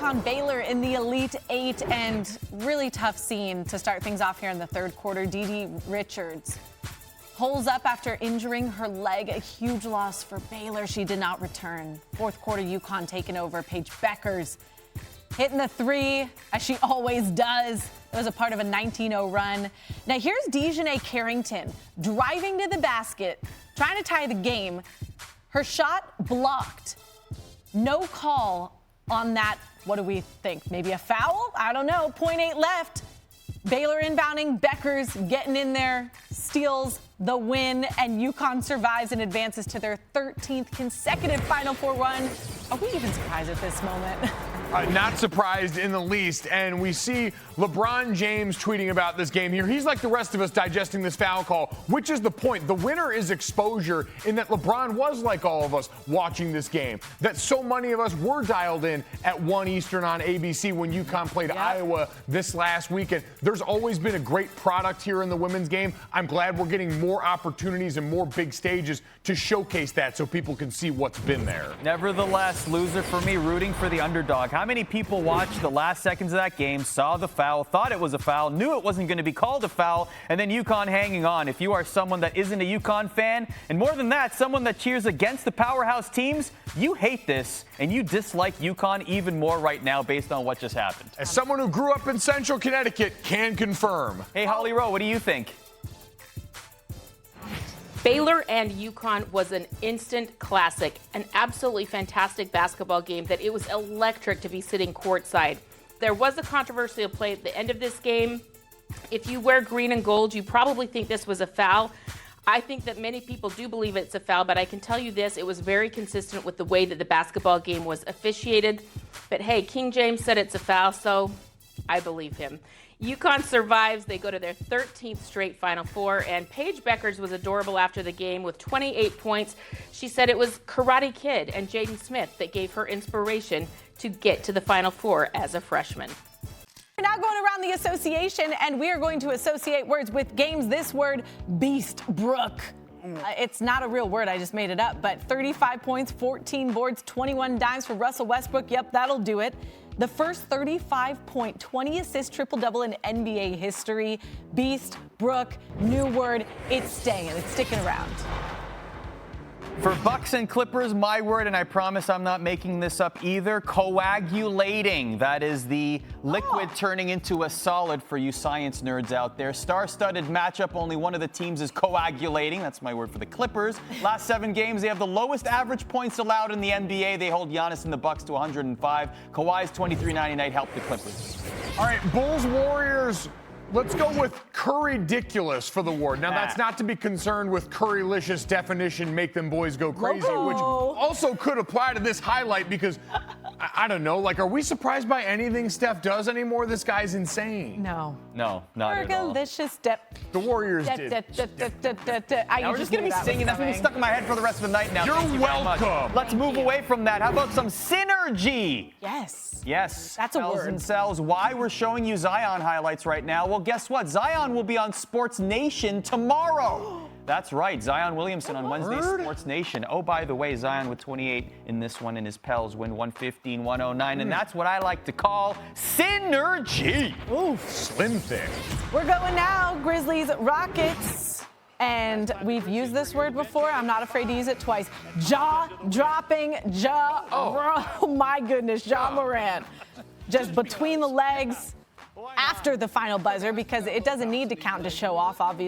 UConn Baylor in the Elite Eight, and really tough scene to start things off here in the third quarter. Dee Richards holds up after injuring her leg, a huge loss for Baylor. She did not return. Fourth quarter, UConn taking over. Paige Bueckers hitting the three, as she always does. It was a part of a 19-0 run. Now here's Dejanay Carrington driving to the basket, trying to tie the game. Her shot blocked. No call on that. What do we think? Maybe a foul? I don't know. 0.8 left. Baylor inbounding. Bueckers getting in there, steals the win, and UConn survives and advances to their 13th consecutive Final Four run. Are we even surprised at this moment? Not surprised in the least. And we see LeBron James tweeting about this game here. He's like the rest of us digesting this foul call, which is the point. The winner is exposure, in that LeBron was like all of us watching this game, that so many of us were dialed in at 1 Eastern on ABC when UConn played Iowa this last weekend. There's always been a great product here in the women's game. I'm glad we're getting more opportunities and more big stages to showcase that so people can see what's been there. Nevertheless, loser for me, rooting for the underdog. How many people watched the last seconds of that game, saw the foul, thought it was a foul, knew it wasn't going to be called a foul, and then UConn hanging on? If you are someone that isn't a UConn fan, and more than that, someone that cheers against the powerhouse teams, you hate this, and you dislike UConn even more right now based on what just happened. As someone who grew up in Central Connecticut can confirm. Hey, Holly Rowe, what do you think? Baylor and UConn was an instant classic, an absolutely fantastic basketball game that it was electric to be sitting courtside. There was a controversial play at the end of this game. If you wear green and gold, you probably think this was a foul. I think that many people do believe it's a foul, but I can tell you this, it was very consistent with the way that the basketball game was officiated. But hey, King James said it's a foul, so I believe him. UConn survives. They go to their 13th straight Final Four, and Paige Bueckers was adorable after the game with 28 points. She said it was Karate Kid and Jaden Smith that gave her inspiration to get to the Final Four as a freshman. We're now going around the association, and we are going to associate words with games. This word, Beast Brook. It's not a real word, I just made it up, but 35 points, 14 boards, 21 dimes for Russell Westbrook. Yep, that'll do it. The first 35-point, 20-assist triple-double in NBA history. Beast, Brook, new word. It's staying, it's sticking around. For Bucks and Clippers, my word, and I promise I'm not making this up either, coagulating. That is the liquid turning into a solid for you science nerds out there. Star-studded matchup, only one of the teams is coagulating. That's my word for the Clippers. Last 7 games, they have the lowest average points allowed in the NBA. They hold Giannis and the Bucks to 105. Kawhi's 23-90 night helped the Clippers. All right, Bulls, Warriors. Let's go with Curry-diculous for the award. Now, that's not to be concerned with Currylicious definition, make them boys go crazy, which also could apply to this highlight because, I don't know, like, are we surprised by anything Steph does anymore? This guy's insane. No. No, not at all. Currylicious step. The Warriors did. Now we're just going to be singing. That's going to be stuck in my head for the rest of the night now. You're welcome. Let's move away from that. How about some synergy? Yes. Yes. That's a word. And cells. Why we're showing you Zion highlights right now? Well, guess what? Zion will be on SportsNation tomorrow. That's right. Zion Williamson on Wednesday's SportsNation. Oh, by the way, Zion with 28 in this one, and his Pels win 115-109. And that's what I like to call synergy. Ooh, slim thing. We're going now, Grizzlies, Rockets. And we've used this word before. I'm not afraid to use it twice. Jaw-dropping, oh my goodness, Morant. Just between the legs after the final buzzer, because it doesn't need to count to show off, obviously.